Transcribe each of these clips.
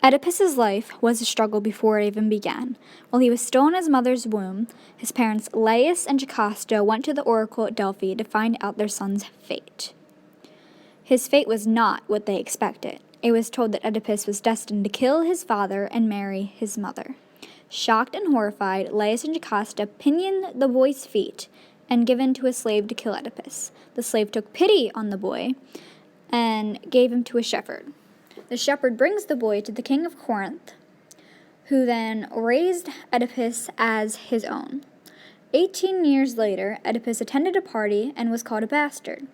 Oedipus's life was a struggle before it even began. While he was still in his mother's womb, his parents Laius and Jocasta went to the oracle at Delphi to find out their son's fate. His fate was not what they expected. It was told that Oedipus was destined to kill his father and marry his mother. Shocked and horrified, Laius and Jocasta pinioned the boy's feet and given to a slave to kill Oedipus. The slave took pity on the boy and gave him to a shepherd. The shepherd brings the boy to the king of Corinth, who then raised Oedipus as his own. 18 years later, Oedipus attended a party and was called a bastard.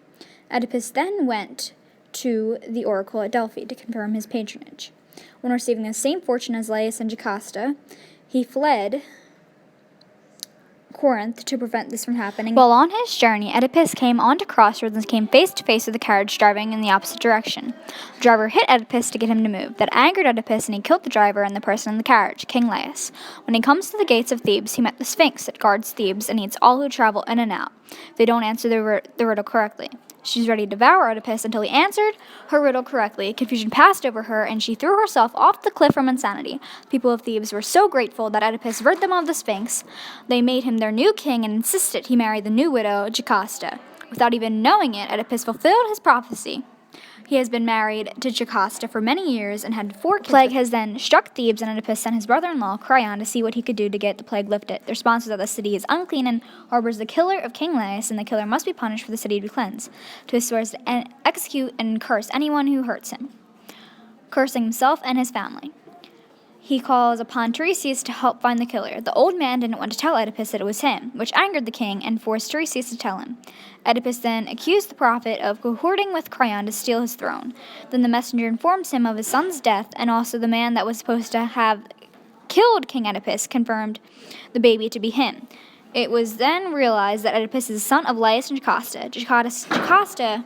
Oedipus then went to the oracle at Delphi to confirm his patronage. When receiving the same fortune as Laius and Jocasta, he fled Corinth to prevent this from happening. While on his journey, Oedipus came onto crossroads and came face to face with a carriage driving in the opposite direction. The driver hit Oedipus to get him to move. That angered Oedipus, and he killed the driver and the person in the carriage, King Laius. When he comes to the gates of Thebes, he met the Sphinx that guards Thebes and eats all who travel in and out. They don't answer the riddle correctly. She's ready to devour Oedipus until he answered her riddle correctly. Confusion passed over her, and she threw herself off the cliff from insanity. The people of Thebes were so grateful that Oedipus rid them of the Sphinx. They made him their new king and insisted he marry the new widow, Jocasta. Without even knowing it, Oedipus fulfilled his prophecy. He has been married to Jocasta for many years and had 4 kids. Plague has then struck Thebes, and Oedipus sent his brother-in-law, Creon, to see what he could do to get the plague lifted. The response was that the city is unclean and harbors the killer of King Laius, and the killer must be punished for the city to be cleansed. To his swears to execute and curse anyone who hurts him, cursing himself and his family. He calls upon Tiresias to help find the killer. The old man didn't want to tell Oedipus that it was him, which angered the king and forced Tiresias to tell him. Oedipus then accused the prophet of cohorting with Creon to steal his throne. Then the messenger informs him of his son's death, and also the man that was supposed to have killed King Oedipus confirmed the baby to be him. It was then realized that Oedipus is the son of Laius and Jocasta. Jocasta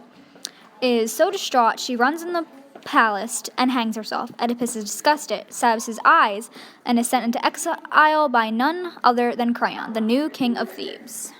is so distraught she runs in the palace and hangs herself. Oedipus is disgusted, stabs his eyes, and is sent into exile by none other than Creon, the new king of Thebes.